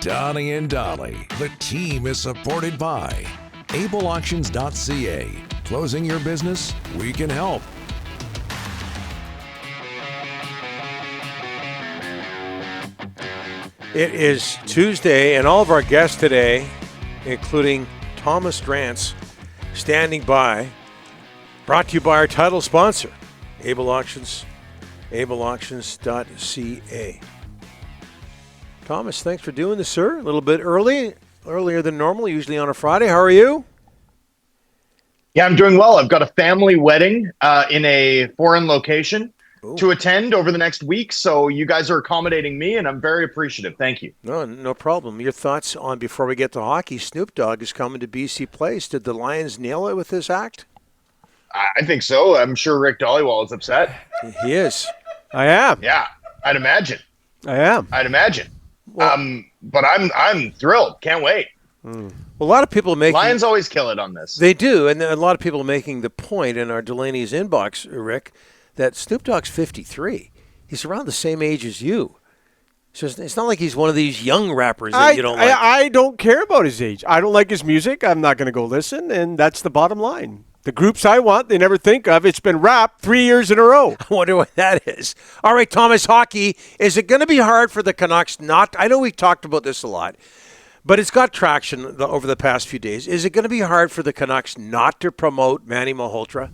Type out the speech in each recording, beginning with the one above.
Donnie and Dolly. The team is supported by ableauctions.ca. Closing your business? We can help. It is Tuesday, and all of our guests today, including Thomas Drance, standing by, brought to you by our title sponsor, Able Auctions, ableauctions.ca. Thomas, thanks for doing this, sir. A little bit earlier than normal, usually on a Friday. How are you? Yeah, I'm doing well. I've got a family wedding in a foreign location to attend over the next week, so you guys are accommodating me, and I'm very appreciative. Thank you. No problem. Your thoughts on, before we get to hockey, Snoop Dogg is coming to BC Place. Did the Lions nail it with this act? I think so. I'm sure Rick Dollywall is upset. He is. I am. Yeah, I'd imagine. I'd imagine. Well, but I'm thrilled. Can't wait. Well, a lot of people make Lions always kill it on this. They do, and a lot of people are making the point in our Delaney's inbox, Rick, that Snoop Dogg's 53. He's around the same age as you. So it's not like he's one of these young rappers that you don't like. I don't care about his age. I don't like his music. I'm not going to go listen, and that's the bottom line. The groups I want, they never think of. It's been rap 3 years in a row. I wonder what that is. All right, Thomas, hockey. Is it going to be hard for the Canucks not – I know we've talked about this a lot, but it's got traction over the past few days. Is it going to be hard for the Canucks not to promote Manny Malhotra?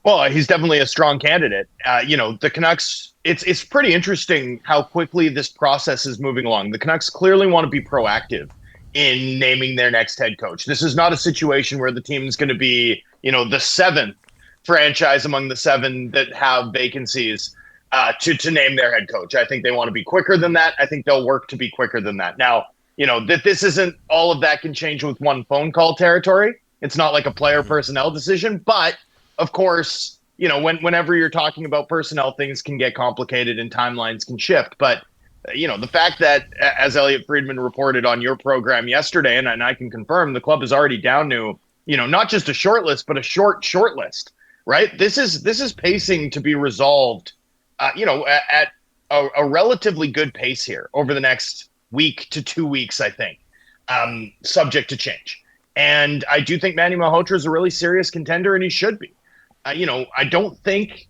Well, he's definitely a strong candidate. The Canucks, it's pretty interesting how quickly this process is moving along. The Canucks clearly want to be proactive in naming their next head coach. This is not a situation where the team is going to be, the seventh franchise among the seven that have vacancies to name their head coach. I think they want to be quicker than that. I think they'll work to be quicker than that. Now, that this isn't all of that can change with one phone call territory. It's not like a player personnel decision, but of course, whenever you're talking about personnel, things can get complicated and timelines can shift. But the fact that, as Elliot Friedman reported on your program yesterday, and I can confirm, the club is already down to, not just a short list, but a short list, right? This is pacing to be resolved, at a relatively good pace here over the next week to 2 weeks, I think, subject to change. And I do think Manny Malhotra is a really serious contender, and he should be. I don't think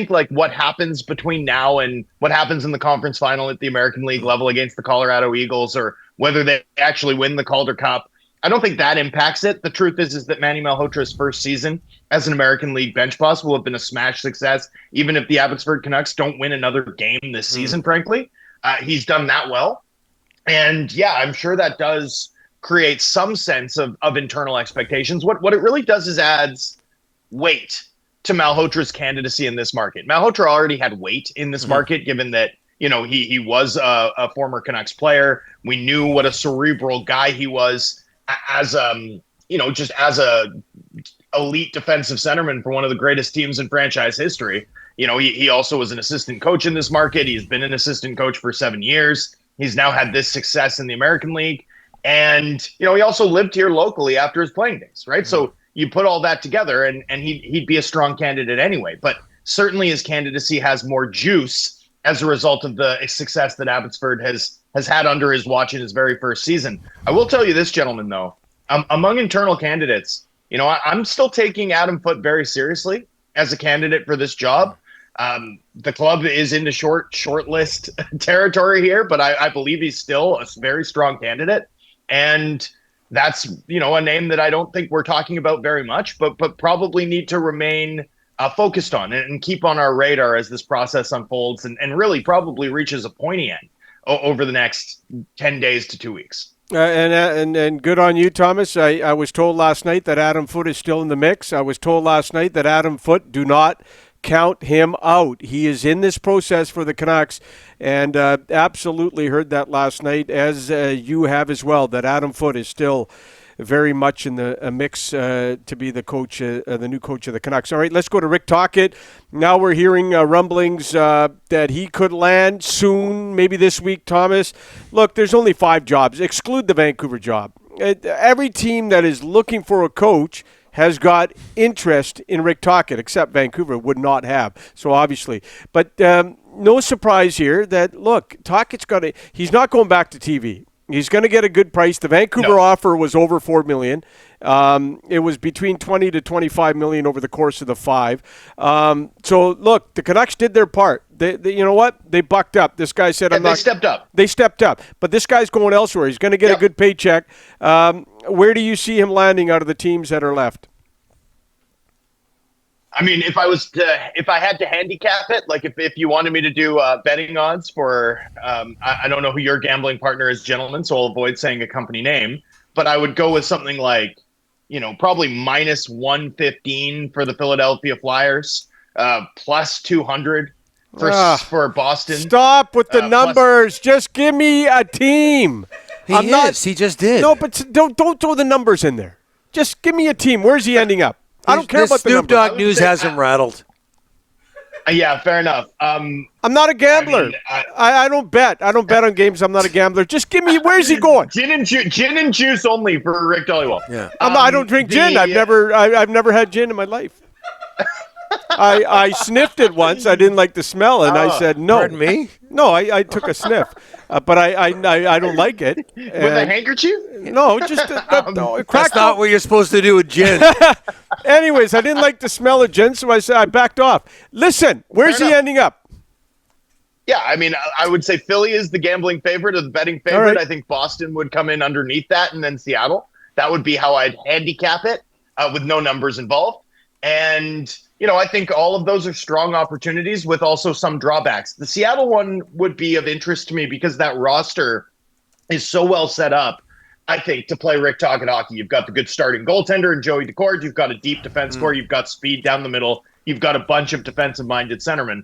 like what happens between now and what happens in the conference final at the American League level against the Colorado Eagles, or whether they actually win the Calder Cup, I don't think that impacts it. The truth is that Manny Malhotra's first season as an American League bench boss will have been a smash success, even if the Abbotsford Canucks don't win another game this season, frankly. He's done that well. And yeah, I'm sure that does create some sense of internal expectations. What it really does is adds weight to Malhotra's candidacy in this market. Malhotra already had weight in this market, given that, he was a former Canucks player. We knew what a cerebral guy he was as just as a elite defensive centerman for one of the greatest teams in franchise history. He also was an assistant coach in this market. He's been an assistant coach for 7 years. He's now had this success in the American League. And, he also lived here locally after his playing days, right? So you put all that together and he'd be a strong candidate anyway. But certainly his candidacy has more juice as a result of the success that Abbotsford has had under his watch in his very first season. I will tell you this, gentlemen, though, among internal candidates, I'm still taking Adam Foote very seriously as a candidate for this job. The club is into short list territory here, but I believe he's still a very strong candidate. And that's, a name that I don't think we're talking about very much, but probably need to remain focused on and keep on our radar as this process unfolds and really probably reaches a pointy end over the next 10 days to 2 weeks. And good on you, Thomas. I was told last night that Adam Foote is still in the mix. I was told last night that Adam Foote, do not count him out. He is in this process for the Canucks, and absolutely heard that last night, as you have as well, that Adam Foote is still very much in the mix to be the coach, the new coach of the Canucks. All right, let's go to Rick Tocchet. Now we're hearing rumblings that he could land soon, maybe this week, Thomas. Look, there's only 5 jobs. Exclude the Vancouver job. Every team that is looking for a coach has got interest in Rick Tocchet, except Vancouver would not have, so obviously. But no surprise here that, look, Tocchet's he's not going back to TV. He's going to get a good price. The Vancouver offer was over $4 million. It was between $20 to $25 million over the course of the 5. So look, the Canucks did their part. They you know what? They bucked up. This guy said, They stepped up. They stepped up. But this guy's going elsewhere. He's going to get a good paycheck. Where do you see him landing out of the teams that are left? I mean, if I had to handicap it, like if you wanted me to do betting odds for, I don't know who your gambling partner is, gentlemen, so I'll avoid saying a company name, but I would go with something like, probably minus 115 for the Philadelphia Flyers, plus 200 for Boston. Stop with the numbers. Just give me a team. He just did. No, but don't throw the numbers in there. Just give me a team. Where's he ending up? I don't care about the Snoop numbers. Dogg news has him rattled. Yeah, fair enough. I'm not a gambler. I don't bet. I don't bet on games. I'm not a gambler. Just give me, where's he going? Gin and juice only for Rick Dollywell. Yeah. I don't drink gin. I've never had gin in my life. I sniffed it once. I didn't like the smell, and I said no. Pardon me? No, I took a sniff, but I don't like it. With a handkerchief? No, just that's not what you're supposed to do with gin. Anyways, I didn't like the smell of gin, so I backed off. Listen, where's he ending up? Yeah, I mean, I would say Philly is the gambling favorite or the betting favorite. Right. I think Boston would come in underneath that, and then Seattle. That would be how I'd handicap it with no numbers involved. And, I think all of those are strong opportunities with also some drawbacks. The Seattle one would be of interest to me because that roster is so well set up, I think, to play Rick Tocchet hockey. You've got the good starting goaltender in Joey Decord. You've got a deep defense core. You've got speed down the middle. You've got a bunch of defensive-minded centermen.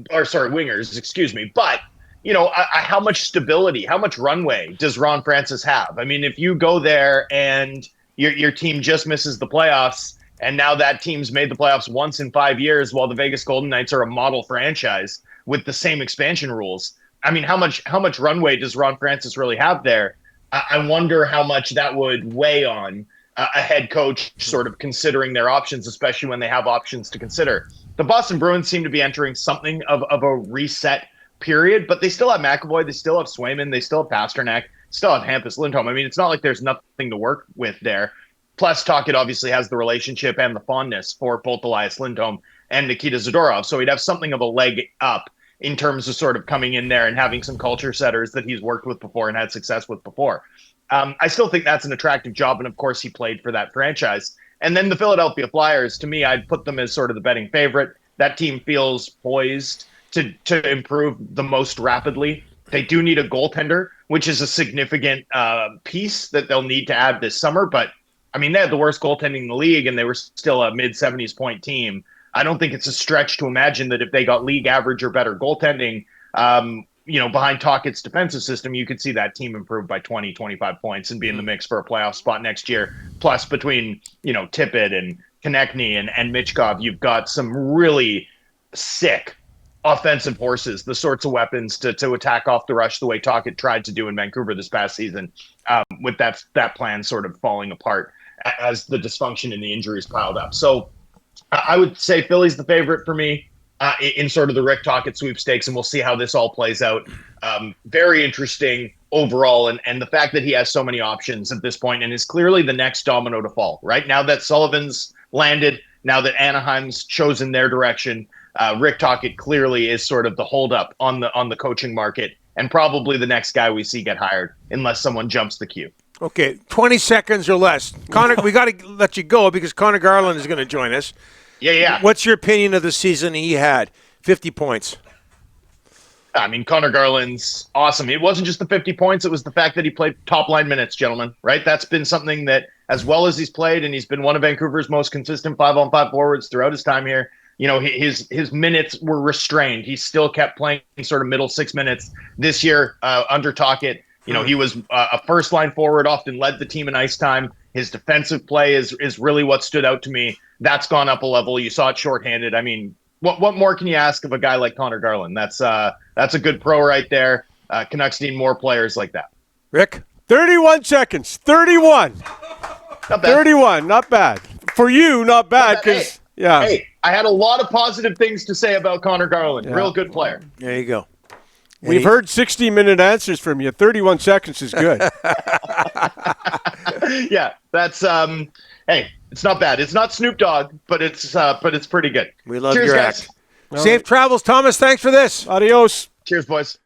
Wingers, excuse me. But, how much stability, how much runway does Ron Francis have? I mean, if you go there and your team just misses the playoffs, and now that team's made the playoffs once in 5 years while the Vegas Golden Knights are a model franchise with the same expansion rules. I mean, how much runway does Ron Francis really have there? I wonder how much that would weigh on a head coach sort of considering their options, especially when they have options to consider. The Boston Bruins seem to be entering something of a reset period, but they still have McAvoy, they still have Swayman, they still have Pasternak, still have Hampus Lindholm. I mean, it's not like there's nothing to work with there. Plus, Tocchet obviously has the relationship and the fondness for both Elias Lindholm and Nikita Zadorov, so he'd have something of a leg up in terms of sort of coming in there and having some culture setters that he's worked with before and had success with before. I still think that's an attractive job, and of course he played for that franchise. And then the Philadelphia Flyers, to me, I'd put them as sort of the betting favorite. That team feels poised to improve the most rapidly. They do need a goaltender, which is a significant piece that they'll need to add this summer, but I mean, they had the worst goaltending in the league, and they were still a mid-70s point team. I don't think it's a stretch to imagine that if they got league average or better goaltending, behind Tocchet's defensive system, you could see that team improve by 20, 25 points and be in the mix for a playoff spot next year. Plus, between, Tippett and Konechny and Michkov, you've got some really sick offensive horses, the sorts of weapons to attack off the rush the way Tocchet tried to do in Vancouver this past season, with that plan sort of falling apart as the dysfunction and the injuries piled up. So I would say Philly's the favorite for me in sort of the Rick Tocchet sweepstakes, and we'll see how this all plays out. Very interesting overall, and the fact that he has so many options at this point and is clearly the next domino to fall, right? Now that Sullivan's landed, now that Anaheim's chosen their direction, Rick Tocchet clearly is sort of the holdup on the coaching market and probably the next guy we see get hired unless someone jumps the queue. Okay, 20 seconds or less. Connor, we got to let you go because Conor Garland is going to join us. Yeah. What's your opinion of the season he had? 50 points. I mean, Conor Garland's awesome. It wasn't just the 50 points. It was the fact that he played top-line minutes, gentlemen, right? That's been something that, as well as he's played, and he's been one of Vancouver's most consistent 5-on-5 forwards throughout his time here, his minutes were restrained. He still kept playing sort of middle 6 minutes. This year, under Tocchet, he was a first-line forward, often led the team in ice time. His defensive play is really what stood out to me. That's gone up a level. You saw it shorthanded. I mean, what more can you ask of a guy like Conor Garland? That's a good pro right there. Canucks need more players like that. Rick? 31 seconds. 31. Not bad. 31. Not bad. For you, not bad. Hey, I had a lot of positive things to say about Conor Garland. Yeah. Real good player. There you go. We've heard 60-minute answers from you. 31 seconds is good. Yeah, that's hey, it's not bad. It's not Snoop Dogg, but it's pretty good. We love Cheers, your guys. act. Safe travels, Thomas. Thanks for this. Adios. Cheers, boys.